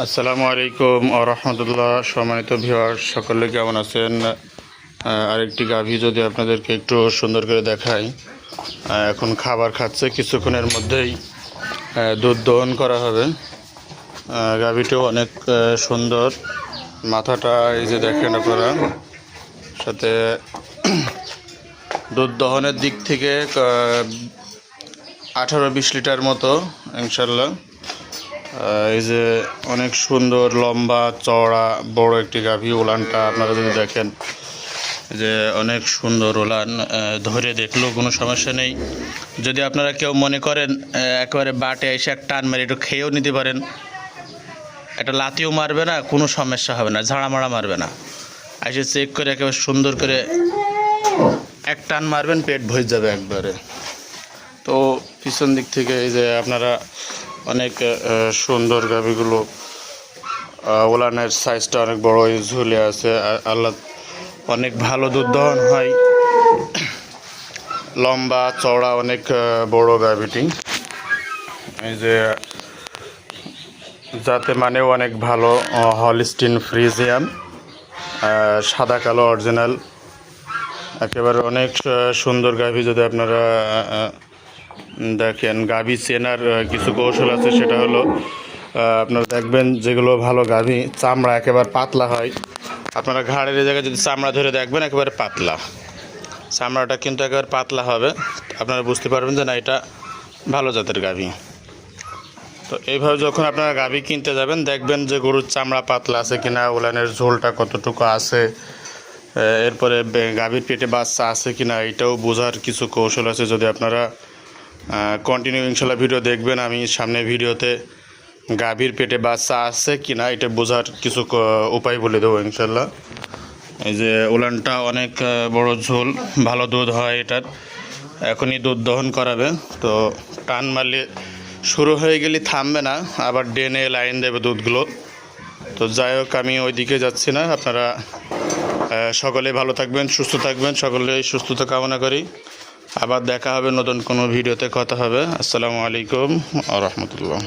আসসালামু আলাইকুম ওয়া রাহমাতুল্লাহ। সম্মানিত ভিউয়ার্স সকলে কেমন আছেন? আরেকটি গাভী যদি আপনাদেরকে একটু সুন্দর করে দেখাই, এখন খাবার খাচ্ছে, কিছুক্ষণের মধ্যেই দুধ দহন করা হবে। গাভীটিও অনেক সুন্দর, মাথাটা এই যে দেখেন আপনারা, সাথে দুধ দহনের দিক থেকে 18-20 লিটার মতো ইনশাল্লাহ। এই যে অনেক সুন্দর লম্বা চওড়া বড় একটি গাভী। উলানটা আপনারা যদি দেখেন যে অনেক সুন্দর উলান, ধরে দেখলেও কোনো সমস্যা নেই। যদি আপনারা কেউ মনে করেন একেবারে বাটে এসে এক টান মারি একটু খেয়েও নিতে পারেন, একটা লাতিও মারবে না, কোনো সমস্যা হবে না, ঝাড়ামাড়া মারবে না। এসে চেক করে একেবারে সুন্দর করে এক টান মারবেন, পেট ভরে যাবে একবারে। তো পিছন দিক থেকে এই যে আপনারা অনেক সুন্দর গাভীগুলো, উলানের সাইজটা অনেক বড়, ঝুলে আছে। আল্লাহ অনেক ভালো দুধ দহন হয়, লম্বা চওড়া অনেক বড় গাভীটি। এই যে যাতে মানেও অনেক ভালো, হলস্টিন ফ্রিজিয়ান, সাদা কালো অরিজিনাল, একেবারে অনেক সুন্দর গাভী। যদি আপনারা দেখেন, গাভী চেনার কিছু কৌশল আছে, সেটা হলো আপনারা দেখবেন যেগুলো ভালো গাভী চামড়া একেবারে পাতলা হয়। আপনারা ঘাড়ের জায়গায় যদি চামড়া ধরে দেখবেন একেবারে পাতলা, চামড়াটা কিন্তু একেবারে পাতলা হবে, আপনারা বুঝতে পারবেন যে না, এটা ভালো জাতের গাভী। তো এইভাবে যখন আপনারা গাভী কিনতে যাবেন, দেখবেন যে গরুর চামড়া পাতলা আছে কিনা, উলানের ঝোলটা কতটুকু আছে, এরপরে গাভীর পেটে বাচ্চা আছে কিনা, এটাও বোঝার কিছু কৌশল আছে। যদি আপনারা কন্টিনিউ ইনশাল্লাহ ভিডিও দেখবেন, আমি সামনে ভিডিওতে গাভীর পেটে বাচ্চা আছে কিনা এটা বোঝার কিছু উপায় বলে দেবো ইনশাল্লাহ। এই যে উলানটা অনেক বড় ঝোল, ভালো দুধ হয় এটার। এখনই দুধ দহন করাবে, তো টান মারলে শুরু হয়ে গেলে থামবে না, আবার ডেনে লাইন দেবে দুধগুলো। তো যাই হোক, আমি ওইদিকে যাচ্ছি না। আপনারা সকলে ভালো থাকবেন, সুস্থ থাকবেন, সকলেই সুস্থতা কামনা করি। আবার দেখা হবে নতুন কোনো ভিডিওতে, কথা হবে। আসসালামু আলাইকুম ওয়া রাহমাতুল্লাহ।